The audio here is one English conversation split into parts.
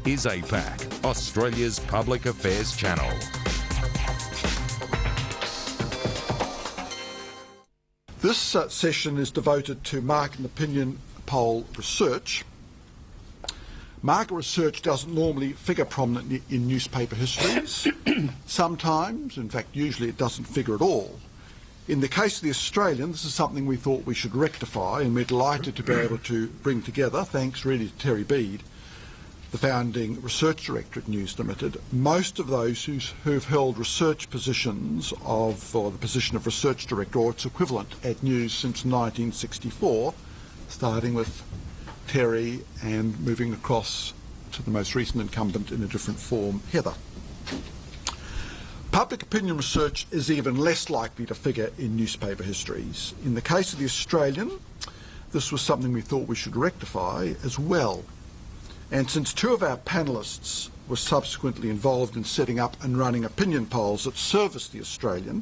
is APAC, Australia's public affairs channel. This session is devoted to market and opinion poll research. Market research doesn't normally figure prominently in newspaper histories. Sometimes, in fact usually, it doesn't figure at all. In the case of the Australian, this is something we thought we should rectify, and we're delighted to be able to bring together, thanks really to Terry Bede, the founding research director at News Limited, most of those who've held research positions or the position of research director or its equivalent at News since 1964, starting with Terry and moving across to the most recent incumbent in a different form, Heather. Public opinion research is even less likely to figure in newspaper histories. In the case of the Australian, this was something we thought we should rectify as well. And since two of our panellists were subsequently involved in setting up and running opinion polls that serviced the Australian,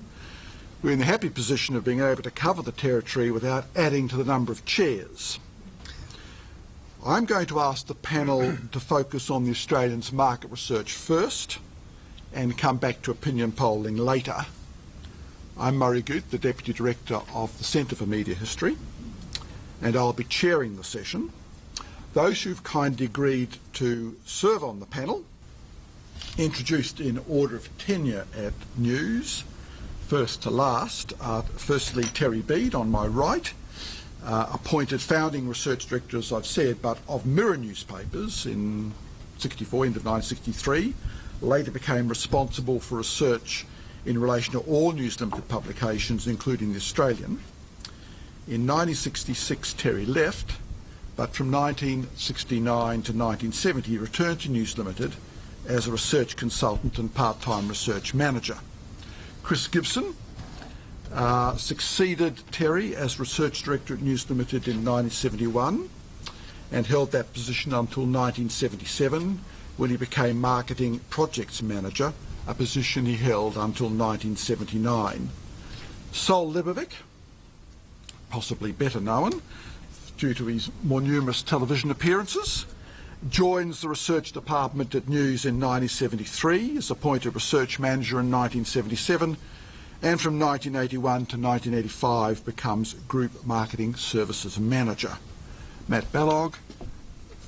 we're in the happy position of being able to cover the territory without adding to the number of chairs. I'm going to ask the panel to focus on the Australian's market research first and come back to opinion polling later. I'm Murray Goot, the Deputy Director of the Centre for Media History, and I'll be chairing the session. Those who've kindly agreed to serve on the panel, introduced in order of tenure at News, first to last, are firstly Terry Bede on my right, appointed founding research director, as I've said, but of Mirror newspapers in 64, end of 1963, later became responsible for research in relation to all News Limited publications, including the Australian. In 1966, Terry left, but from 1969 to 1970 he returned to News Limited as a research consultant and part-time research manager. Chris Gibson succeeded Terry as research director at News Limited in 1971 and held that position until 1977 when he became marketing projects manager, a position he held until 1979. Sol Lebovic, possibly better known due to his more numerous television appearances, joins the research department at News in 1973, is appointed research manager in 1977, and from 1981 to 1985 becomes Group Marketing Services Manager. Matt Ballog,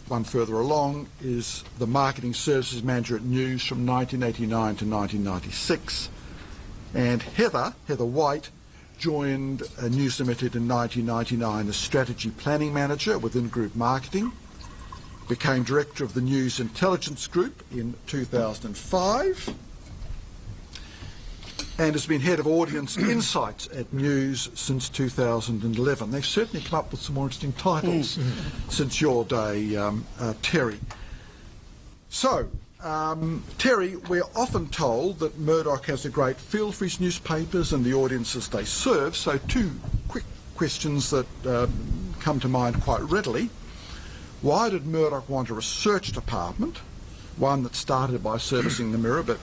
one further along, is the Marketing Services Manager at News from 1989 to 1996. And Heather White, joined News Limited in 1999 as Strategy Planning Manager within Group Marketing, became Director of the News Intelligence Group in 2005, and has been Head of Audience Insights at News since 2011. They've certainly come up with some more interesting titles since your day, Terry. So, Terry, we're often told that Murdoch has a great feel for his newspapers and the audiences they serve, so two quick questions that come to mind quite readily. Why did Murdoch want a research department, one that started by servicing the Mirror but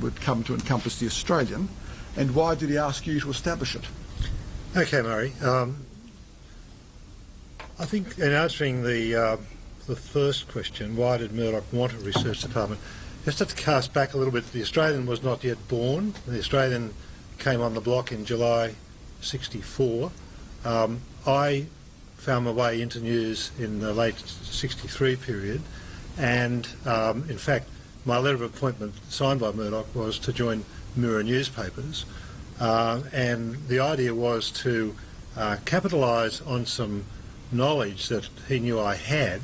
would come to encompass the Australian, and why did he ask you to establish it? Okay, Murray. I think in answering the first question, why did Murdoch want a research department, you just have to cast back a little bit. The Australian was not yet born. The Australian came on the block in July 64. I found my way into News in the late 63 period, and in fact my letter of appointment signed by Murdoch was to join Mirror newspapers, and the idea was to capitalise on some knowledge that he knew I had,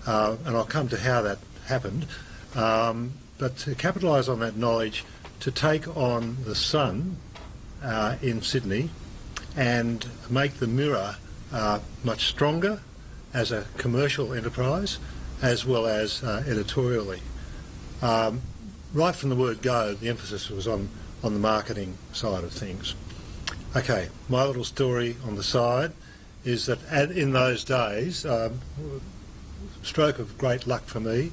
and I'll come to how that happened, but to capitalise on that knowledge to take on the Sun in Sydney and make the Mirror much stronger as a commercial enterprise as well as editorially. Right from the word go, the emphasis was on the marketing side of things. Okay, my little story on the side is that in those days, stroke of great luck for me,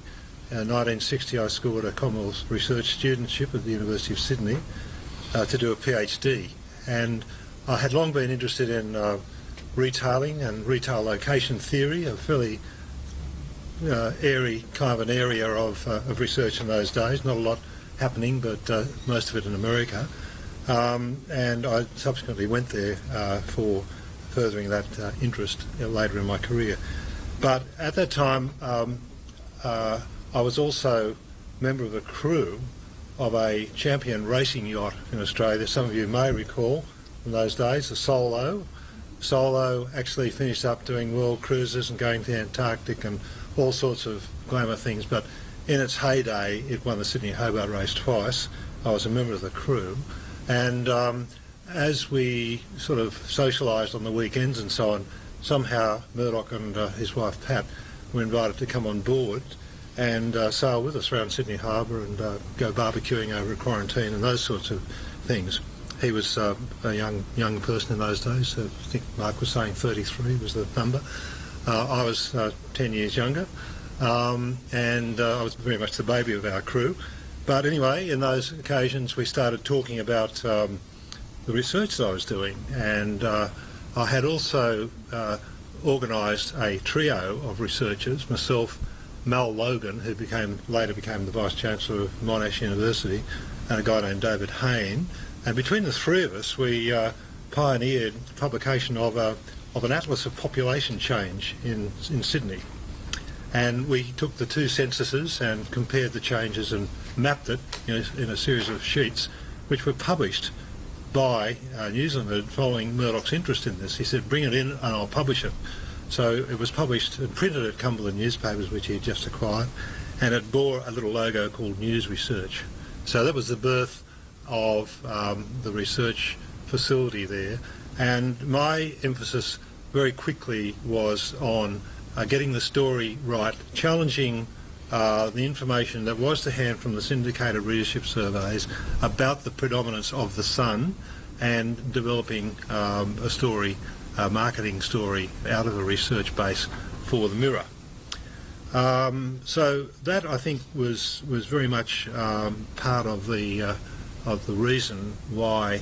in 1960 I scored a Commonwealth Research Studentship at the University of Sydney to do a PhD, and I had long been interested in retailing and retail location theory, a fairly airy kind of an area of research in those days. Not a lot happening, but most of it in America. And I subsequently went there for furthering that interest later in my career. But at that time, I was also a member of the crew of a champion racing yacht in Australia. Some of you may recall in those days, the Solo. Solo actually finished up doing world cruises and going to the Antarctic and all sorts of glamour things, but in its heyday it won the Sydney Hobart race twice. I was a member of the crew, and as we sort of socialised on the weekends and so on, somehow Murdoch and his wife Pat were invited to come on board and sail with us around Sydney Harbour and go barbecuing over a quarantine and those sorts of things. He was a young person in those days. I think Mark was saying 33 was the number. I was 10 years younger, and I was very much the baby of our crew. But anyway, in those occasions we started talking about the research that I was doing, and I had also organised a trio of researchers, myself, Mal Logan, who later became the Vice-Chancellor of Monash University, and a guy named David Hayne. And between the three of us, we pioneered the publication of an atlas of population change in Sydney. And we took the two censuses and compared the changes and mapped it in a series of sheets, which were published by News Limited following Murdoch's interest in this. He said, bring it in and I'll publish it. So it was published and printed at Cumberland newspapers, which he had just acquired, and it bore a little logo called News Research. So that was the birth of the research facility there, and my emphasis very quickly was on getting the story right, challenging the information that was to hand from the syndicated readership surveys about the predominance of the Sun, and developing a story, a marketing story out of a research base for the Mirror. So that, I think, was very much part of the reason why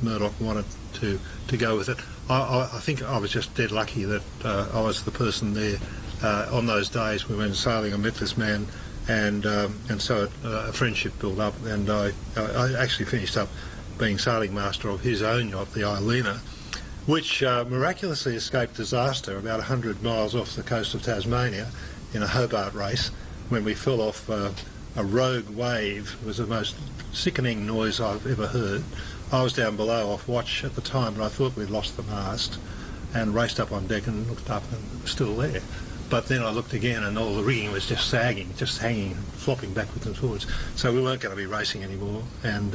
Murdoch wanted to go with it. I think I was just dead lucky that I was the person there on those days we went sailing. I met this man, and so a friendship built up, and I actually finished up being sailing master of his own yacht, the Eilina, which miraculously escaped disaster about 100 miles off the coast of Tasmania in a Hobart race when we fell off a rogue wave. It was the most sickening noise I've ever heard. I was down below off watch at the time, and I thought we'd lost the mast, and raced up on deck and looked up, and it was still there. But then I looked again, and all the rigging was just sagging, just hanging, flopping backwards and forwards. So we weren't going to be racing anymore. And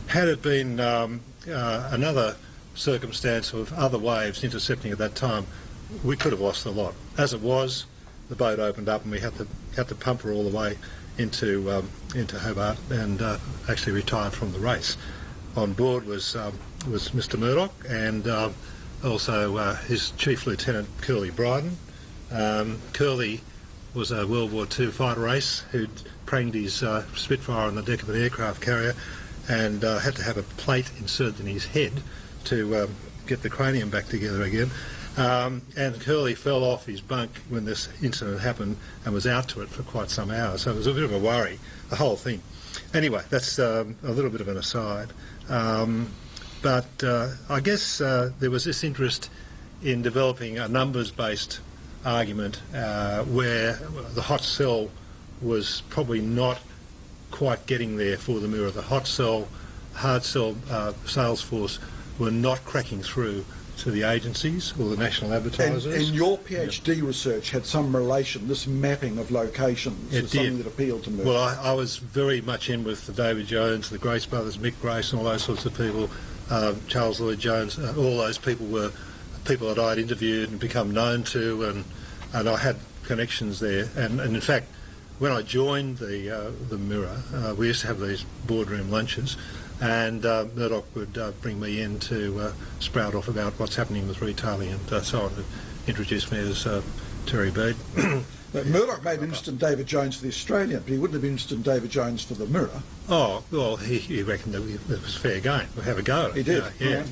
had it been another circumstance of other waves intercepting at that time, we could have lost the lot. As it was, the boat opened up, and we had to pump her all the way into Hobart, and actually retired from the race. On board was Mr. Murdoch, and also his chief lieutenant, Curly Bryden. Curly was a World War II fighter ace who'd pranged his Spitfire on the deck of an aircraft carrier, and had to have a plate inserted in his head to get the cranium back together again. And Curly fell off his bunk when this incident happened and was out to it for quite some hours. So it was a bit of a worry, the whole thing. Anyway, that's a little bit of an aside. But I guess there was this interest in developing a numbers-based argument where the hot sell was probably not quite getting there for the Mirror. The hot sell, hard sell sales force were not cracking through to the agencies or the national advertisers. And your PhD research had some relation, this mapping of locations, is something that appealed to me. Well, I was very much in with the David Jones, the Grace brothers, Mick Grace and all those sorts of people, Charles Lloyd Jones. All those people were people that I'd interviewed and become known to, and I had connections there. And in fact, when I joined the Mirror, we used to have these boardroom lunches, and Murdoch would bring me in to sprout off about what's happening with retailing and so on, to introduce me as Terry Bede. But Murdoch may have been interested in David Jones for the Australian, but he wouldn't have been interested in David Jones for the Mirror. Oh, well, he reckoned that it was fair game. We'll have a go at it. He did? Yeah.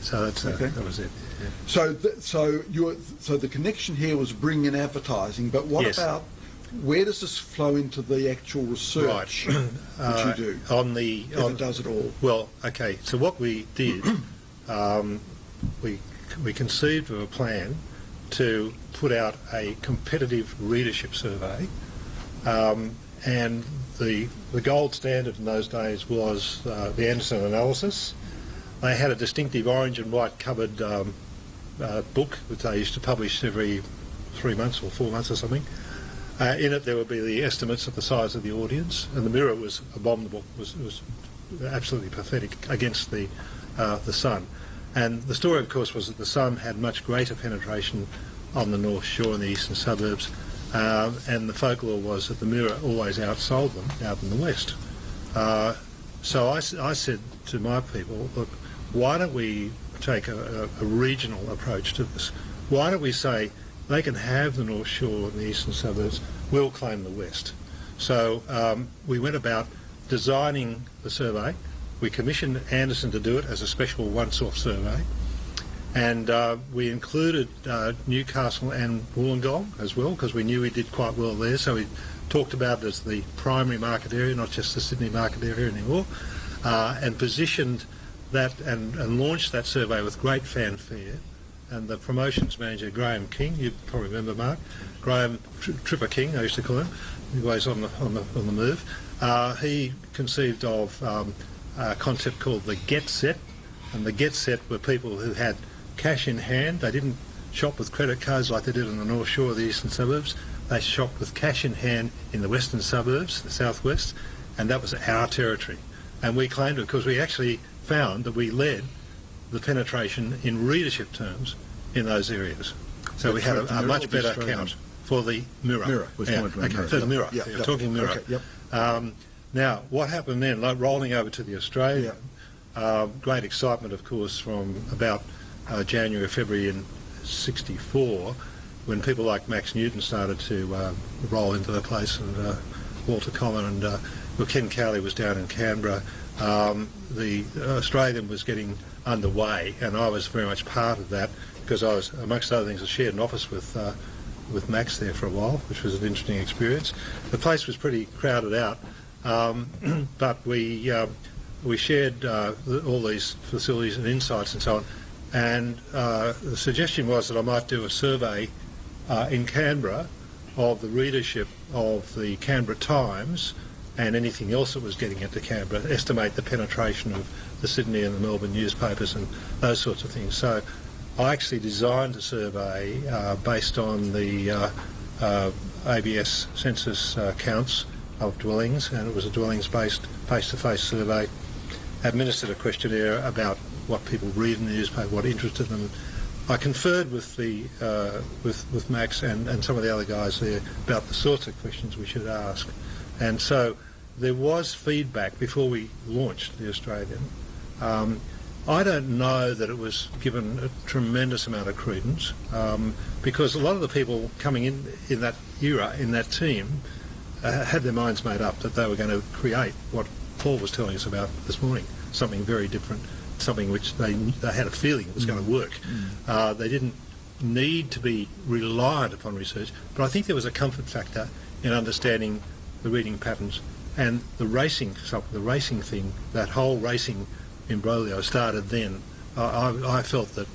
So that's, that was it. Yeah. So the connection here was bring in advertising, but what about, where does this flow into the actual research that you do? If it does at all. Well, okay, so what we did, we conceived of a plan to put out a competitive readership survey, and the gold standard in those days was the Anderson analysis. They had a distinctive orange and white covered book that they used to publish every 3 months or 4 months or something. In it there would be the estimates of the size of the audience, and the Mirror was abominable, was absolutely pathetic against the Sun. And the story, of course, was that the Sun had much greater penetration on the North Shore and the eastern suburbs, and the folklore was that the Mirror always outsold them out in the west. So I said to my people, look, why don't we take a regional approach to this? Why don't we say they can have the North Shore and the eastern suburbs, we'll claim the west. So we went about designing the survey. We commissioned Anderson to do it as a special once-off survey, and we included Newcastle and Wollongong as well, because we knew we did quite well there, so we talked about it as the primary market area, not just the Sydney market area anymore, and positioned that and launched that survey with great fanfare. And the promotions manager, Graham King, you probably remember Mark, Graham Tripper King, I used to call him, he was on the move. He conceived of a concept called the Get Set, and the Get Set were people who had cash in hand. They didn't shop with credit cards like they did in the North Shore of the eastern suburbs. They shopped with cash in hand in the western suburbs, the southwest, and that was our territory. And we claimed it because we actually found that we led the penetration in readership terms in those areas. So we had a much better count for the Mirror. For the Mirror. You're talking Mirror. Okay, yep. Now, what happened then, like rolling over to the Australian, great excitement, of course, from about January, February in '64, when people like Max Newton started to roll into the place, and Walter Common, and Ken Cowley was down in Canberra. The Australian was getting underway, and I was very much part of that, because I was, amongst other things, I shared an office with Max there for a while, which was an interesting experience. The place was pretty crowded out, but we shared all these facilities and insights and so on, and the suggestion was that I might do a survey in Canberra of the readership of the Canberra Times and anything else that was getting into Canberra, estimate the penetration of the Sydney and the Melbourne newspapers and those sorts of things. So I actually designed a survey based on the ABS census counts of dwellings, and it was a dwellings-based face-to-face survey. Administered a questionnaire about what people read in the newspaper, what interested them. I conferred with the with Max and some of the other guys there about the sorts of questions we should ask, and so there was feedback before we launched the Australian. I don't know that it was given a tremendous amount of credence, because a lot of the people coming in that era, in that team, had their minds made up that they were going to create what Paul was telling us about this morning, something very different, something which they had a feeling it was going to work. They didn't need to be reliant upon research, but I think there was a comfort factor in understanding the reading patterns and the racing thing, that whole racing imbroglio started then. I felt that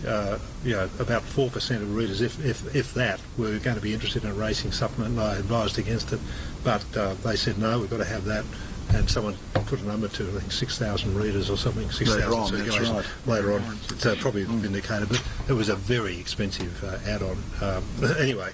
about 4% of readers, if that, were going to be interested in a racing supplement, and I advised against it, but they said no, we've got to have that, and someone put a number to, I think, 6,000 readers or something, 6,000 circulations later on. So probably vindicated, but it was a very expensive add-on. Anyway,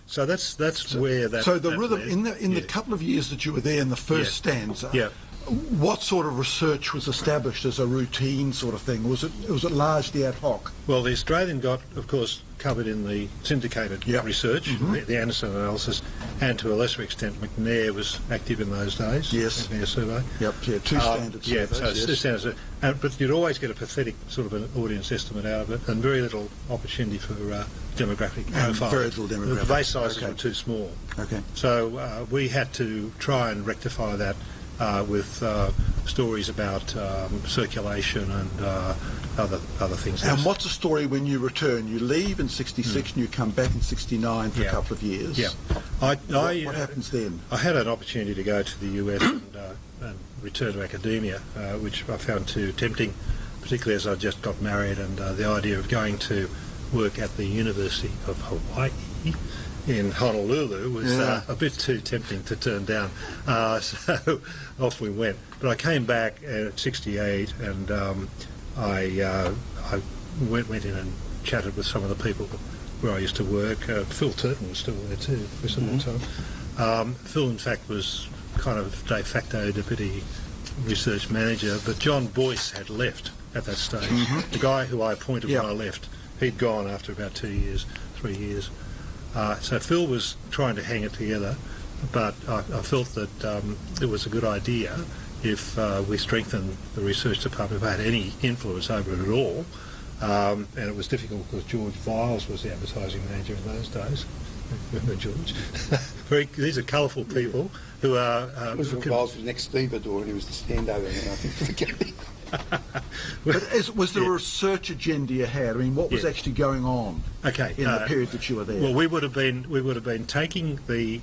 so that's where that. So the that rhythm led. in the couple of years that you were there in the first stanza. What sort of research was established as a routine sort of thing? Was it largely ad hoc? Well, the Australian got, of course, covered in the syndicated research, the Anderson analysis, and to a lesser extent McNair was active in those days. Yes. McNair survey. Yep, yeah, two standard surveys. Yeah, so two standards. But you'd always get a pathetic sort of an audience estimate out of it, and very little opportunity for demographic profile. Very little demographic. The base sizes were too small. Okay. So we had to try and rectify that with stories about circulation and other things. And what's the story when you return? You leave in '66 and you come back in '69 for a couple of years. Yeah. What happens then? I had an opportunity to go to the US and return to academia, which I found too tempting, particularly as I just got married, and the idea of going to work at the University of Hawaii in Honolulu was a bit too tempting to turn down. So off we went. But I came back at '68 and I went in and chatted with some of the people where I used to work. Phil Turton was still there too for some time. Phil, in fact, was kind of de facto deputy research manager, but John Boyce had left at that stage. The guy who I appointed when I left, he'd gone after about 2 years, 3 years. So Phil was trying to hang it together, but I felt that it was a good idea if we strengthened the research department, if I had any influence over it at all. And it was difficult because George Viles was the advertising manager in those days. Remember George? These are colourful people who are... Viles was next stevedore and he was the standover man, I think, for the company. But was there a research agenda you had? I mean, what was actually going on in the period that you were there? Well, we would have been taking the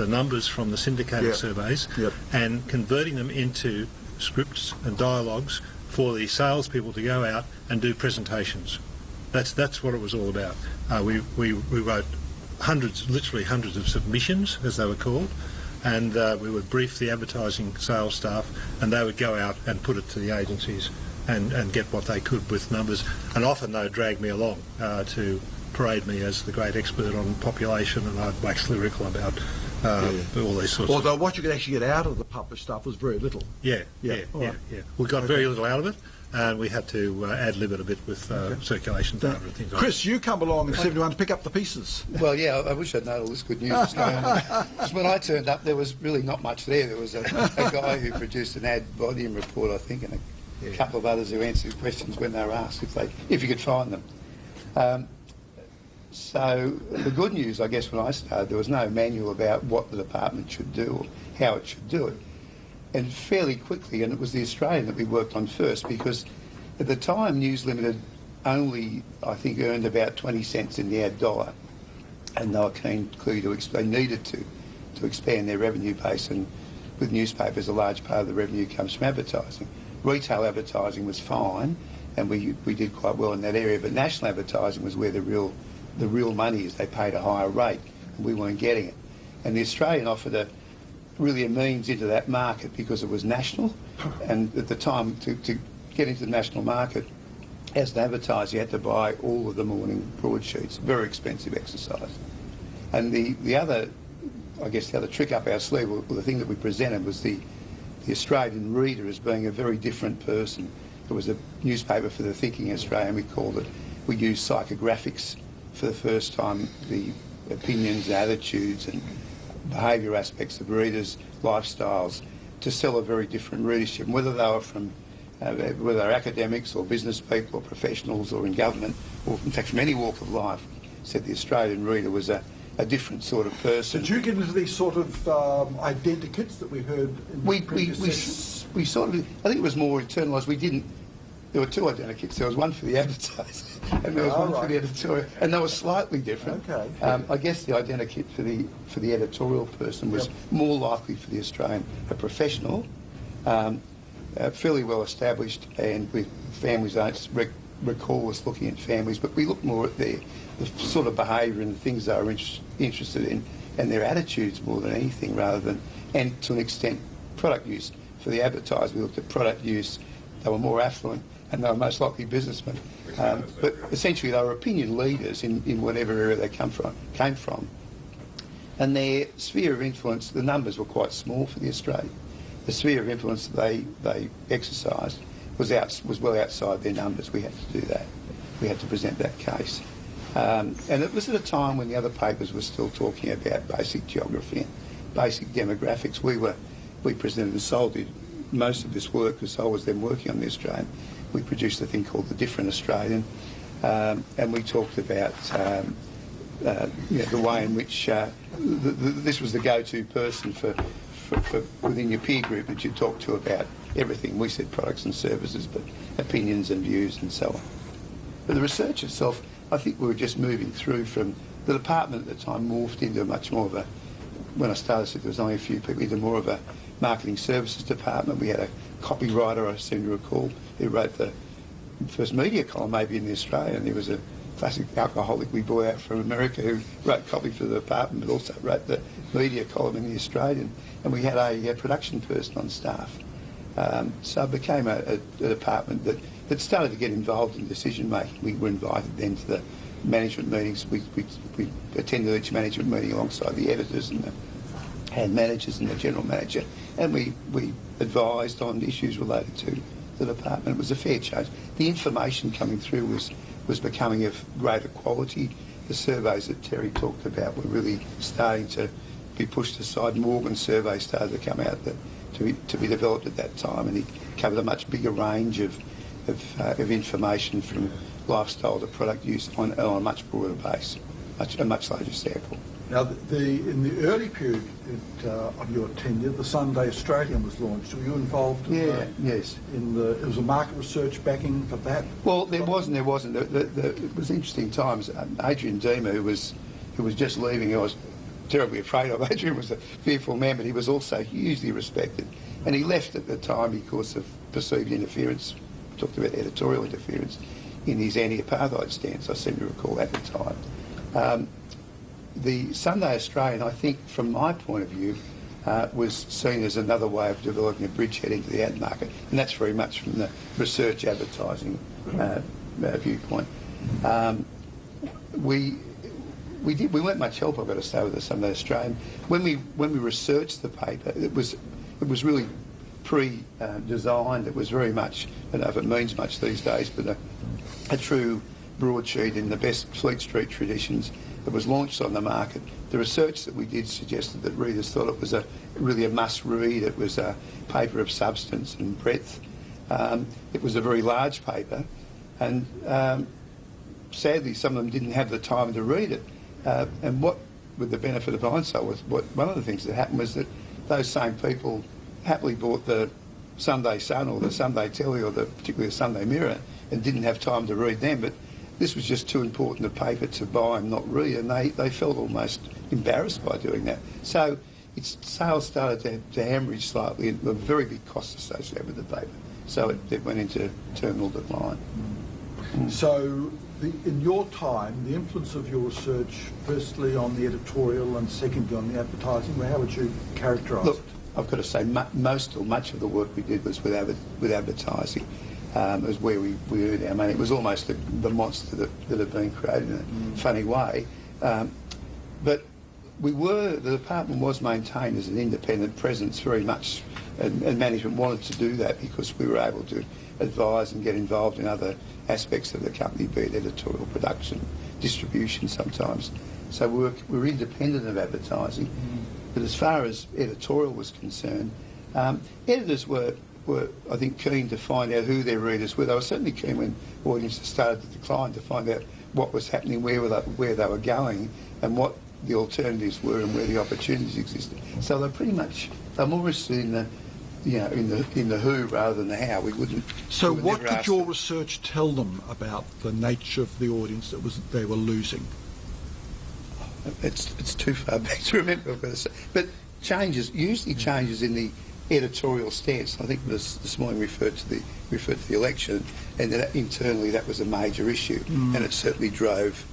numbers from the syndicated surveys and converting them into scripts and dialogues for the salespeople to go out and do presentations. That's what it was all about. We wrote literally hundreds of submissions, as they were called, and we would brief the advertising sales staff, and they would go out and put it to the agencies and get what they could with numbers. And often they would drag me along to parade me as the great expert on population, and I'd wax lyrical about all these sorts Although what you could actually get out of the published stuff was very little. Yeah. We got very little out of it, and we had to ad-lib it a bit with circulation data and things like that. Chris, you come along in '71 to pick up the pieces. Well, yeah, I wish I'd known all this good news was going on. Because when I turned up, there was really not much there. There was a guy who produced an ad volume report, I think, and a couple of others who answered questions when they were asked if you could find them. So the good news, I guess, when I started, there was no manual about what the department should do or how it should do it. And fairly quickly, and it was the Australian that we worked on first, because at the time News Limited only, I think, earned about 20 cents in the ad dollar, and they were keen clearly they needed to expand their revenue base, and with newspapers a large part of the revenue comes from advertising. Retail advertising was fine, and we did quite well in that area, but national advertising was where the real money is. They paid a higher rate, and we weren't getting it. And the Australian offered really a means into that market because it was national, and at the time to get into the national market as an advertiser you had to buy all of the morning broadsheets, very expensive exercise. And the other trick up our sleeve, or the thing that we presented, was the Australian reader as being a very different person. It was a newspaper for the thinking Australian, we called it. We used psychographics for the first time, the opinions, attitudes and behaviour aspects of readers' lifestyles, to sell a very different readership, whether they were from whether they're academics or business people or professionals or in government, or in fact from any walk of life. Said the Australian reader was a different sort of person. Did you get into these sort of identikits that we heard in we sort of, I think it was more internalised. We didn't. There were two identikits. There was one for the advertiser and there was one for the editorial, and they were slightly different. Okay. I guess the identikit for the editorial person was more likely for the Australian, a professional, fairly well established, and with families. I don't recall us looking at families, but we looked more at the sort of behaviour and the things they were interested in, and their attitudes more than anything, rather than, and to an extent, product use. For the advertiser, we looked at product use. They were more affluent, and they were most likely businessmen. But essentially they were opinion leaders in whatever area they came from. And their sphere of influence, the numbers were quite small for the Australian. the sphere of influence that they exercised was well outside their numbers. We had to do that. We had to present that case. And it was at a time when the other papers were still talking about basic geography and basic demographics. We presented, and Sol did most of this work because Sol was then working on the Australian. We produced a thing called The Different Australian, and we talked about the way in which this was the go-to person for within your peer group that you talk to about everything. We said products and services, but opinions and views and so on. But the research itself, I think we were just moving through from the department at the time morphed into much more of a, when I started there was only a few people, into more of a marketing services department. We had a copywriter, I seem to recall, who wrote the first media column maybe in the Australian. There was a classic alcoholic we brought out from America who wrote copy for the department but also wrote the media column in the Australian. And we had a production person on staff. So it became a department that started to get involved in decision making. We were invited then to the management meetings. We attended each management meeting alongside the editors and the hand managers and the general manager, and we advised on issues related to the department. It was a fair change. The information coming through was becoming of greater quality. The surveys that Terry talked about were really starting to be pushed aside. Morgan's survey started to come out to be developed at that time, and he covered a much bigger range of information from lifestyle to product use on a much broader base, a much larger sample. Now, in the early period of your tenure, the Sunday Australian was launched. Were you involved? Yes. It was a market research backing for that. Well, there wasn't. It was interesting times. Adrian Deemer, who was just leaving, I was terribly afraid of. Adrian was a fearful man, but he was also hugely respected. And he left at the time because of perceived interference. We talked about editorial interference in his anti-apartheid stance, I seem to recall at the time. The Sunday Australian, I think, from my point of view, was seen as another way of developing a bridgehead into the ad market, and that's very much from the research advertising viewpoint. We weren't much help, I've got to say, with the Sunday Australian. When we researched the paper, it was really pre-designed. It was very much, I don't know if it means much these days, but a true broadsheet in the best Fleet Street traditions. It was launched on the market. The research that we did suggested that readers thought it was really a must-read. It was a paper of substance and breadth. It was a very large paper, and sadly some of them didn't have the time to read it. And what, with the benefit of hindsight, one of the things that happened was that those same people happily bought the Sunday Sun or the Sunday Telly or particularly the Sunday Mirror and didn't have time to read them. But this was just too important a paper to buy and not read, and they felt almost embarrassed by doing that. So its sales started to hemorrhage slightly, and there were very big costs associated with the paper. So it went into terminal decline. So in your time, the influence of your research, firstly on the editorial and secondly on the advertising, how would you characterise it? I've got to say most or much of the work we did was with advertising. It was where we earned our money. It was almost the monster that had been created in a funny way. But the department was maintained as an independent presence very much, and management wanted to do that because we were able to advise and get involved in other aspects of the company, be it editorial, production, distribution sometimes. So we were independent of advertising. But as far as editorial was concerned, editors were, I think, keen to find out who their readers were. They were certainly keen when audiences started to decline to find out what was happening, where they were going, and what the alternatives were and where the opportunities existed. So they're more interested in the who rather than the how. So what did your research tell them about the nature of the audience that they were losing? It's too far back to remember, I've got to say. But usually changes in the editorial stance. I think this morning referred to the election, and that internally that was a major issue, and it certainly drove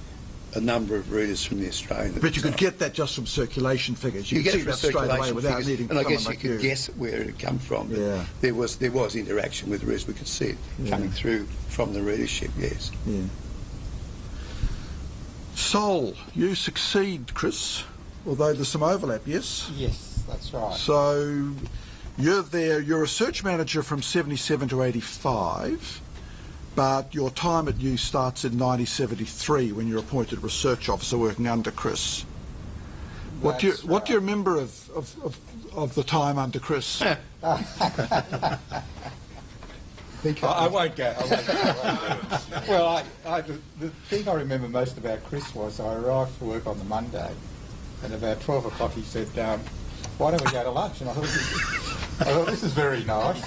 a number of readers from the Australian. But you could get that just from circulation figures. You could see that straight away without needing. And I guess you could guess where it had come from. Yeah. There was interaction with readers. We could see it coming through from the readership. Yes. Yeah. Sol, you succeed, Chris, although there's some overlap, yes? Yes, that's right. So You're a research manager from 77 to 85, but your time at you starts in 1973 when you're appointed research officer working under Chris. What do you remember of the time under Chris? I won't go. Well, the thing I remember most about Chris was I arrived for work on the Monday, and about 12 o'clock he said, why don't we go to lunch? And I thought, this is very nice.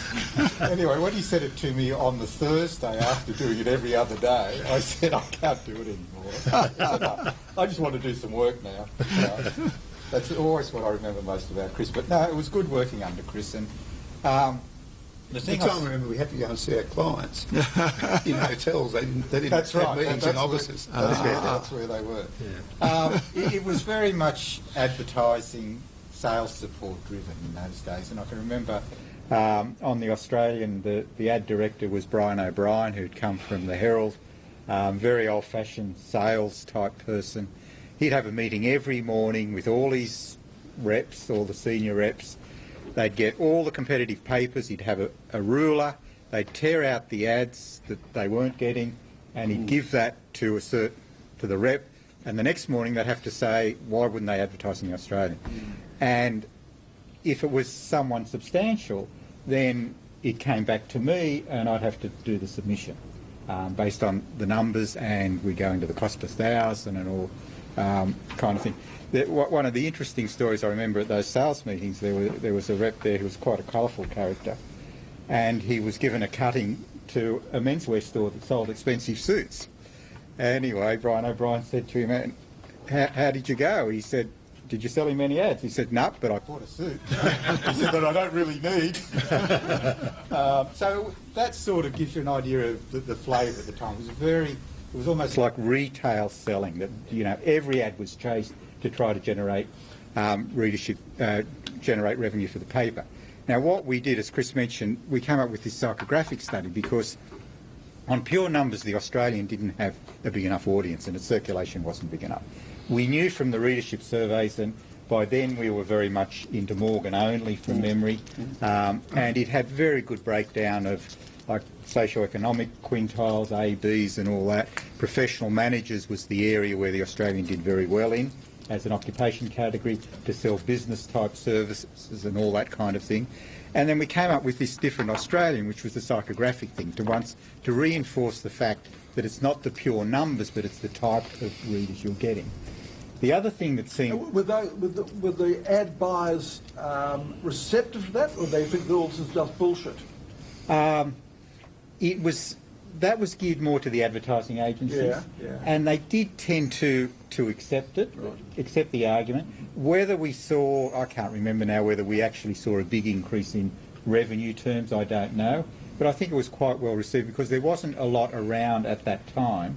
Anyway, when he said it to me on the Thursday after doing it every other day, I said, I can't do it anymore. I just want to do some work now. That's always what I remember most about Chris. But no, it was good working under Chris. And the thing I remember we had to go and see our clients in hotels. They didn't that's have right. meetings in offices. That's where they were. Yeah. It was very much advertising, sales support driven in those days. And I can remember on the Australian, the ad director was Brian O'Brien, who'd come from the Herald, very old-fashioned sales type person. He'd have a meeting every morning with all his reps, all the senior reps. They'd get all the competitive papers. He'd have a ruler. They'd tear out the ads that they weren't getting, and he'd give that to the rep. And the next morning they'd have to say, why wouldn't they advertise in the Australian? And if it was someone substantial, then it came back to me, and I'd have to do the submission based on the numbers, and we go into the cost per thousand and all kind of thing. One of the interesting stories I remember at those sales meetings, there was a rep there who was quite a colourful character, and he was given a cutting to a menswear store that sold expensive suits. Anyway, Brian O'Brien said to him, how did you go? He said, did you sell him any ads? He said, no, but I bought a suit. He said, that I don't really need. So that sort of gives you an idea of the flavour at the time. It was almost like retail selling, that every ad was chased to try to generate readership, generate revenue for the paper. Now what we did, as Chris mentioned, we came up with this psychographic study because on pure numbers the Australian didn't have a big enough audience and its circulation wasn't big enough. We knew from the readership surveys, and by then we were very much into Morgan only from memory, and it had very good breakdown of like socio-economic quintiles, A, Bs and all that. Professional managers was the area where the Australian did very well in as an occupation category, to sell business type services and all that kind of thing. And then we came up with this different Australian, which was the psychographic thing, to reinforce the fact that it's not the pure numbers, but it's the type of readers you're getting. The other thing that seemed... Were the ad buyers receptive to that, or they think that all this is just bullshit? That was geared more to the advertising agencies, and they did tend to accept it, accept the argument. Whether we saw, I can't remember now, whether we actually saw a big increase in revenue terms, I don't know, but I think it was quite well received because there wasn't a lot around at that time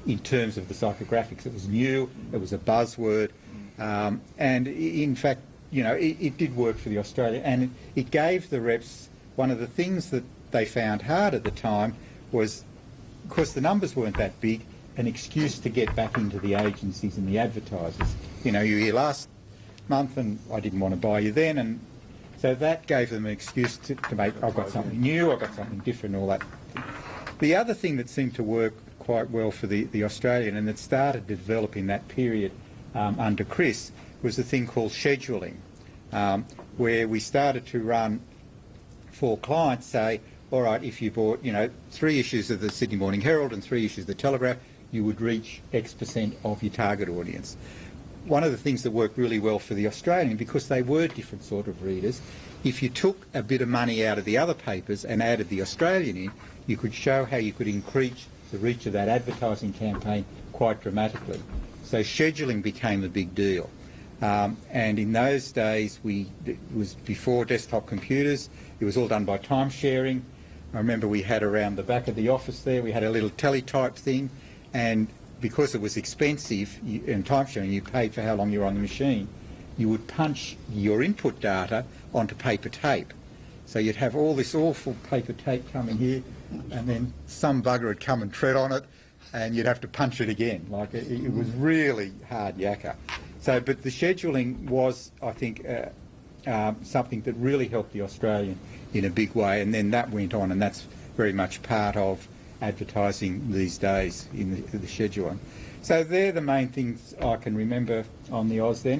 in terms of the psychographics. It was new, it was a buzzword, and in fact, it did work for the Australian, and it gave the reps one of the things that they found hard at the time was, because the numbers weren't that big, an excuse to get back into the agencies and the advertisers. You were here last month and I didn't want to buy you then, and so that gave them an excuse to make, I've got something new, I've got something different, all that. The other thing that seemed to work quite well for the Australian, and that started to develop in that period under Chris, was the thing called scheduling, where we started to run for clients, say, all right, if you bought, 3 issues of the Sydney Morning Herald and 3 issues of the Telegraph, you would reach X% of your target audience. One of the things that worked really well for the Australian, because they were different sort of readers, if you took a bit of money out of the other papers and added the Australian in, you could show how you could increase the reach of that advertising campaign quite dramatically. So scheduling became a big deal. And in those days, it was before desktop computers, it was all done by time sharing. I remember we had around the back of the office there, we had a little teletype thing, and because it was expensive and time sharing, you paid for how long you were on the machine, you would punch your input data onto paper tape. So you'd have all this awful paper tape coming here, and then some bugger would come and tread on it, and you'd have to punch it again. Like it was really hard yakka. So, but the scheduling was, I think, something that really helped the Australian in a big way, and then that went on, and that's very much part of advertising these days in the schedule. So they're the main things I can remember on the Oz then.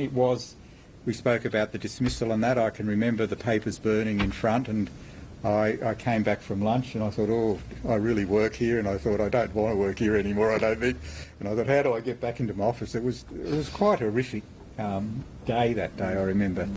We spoke about the dismissal and that. I can remember the papers burning in front, and I came back from lunch and I thought, oh, I really work here, and I thought, I don't want to work here anymore, I don't think. And I thought, how do I get back into my office? It was quite a horrific day that day, I remember.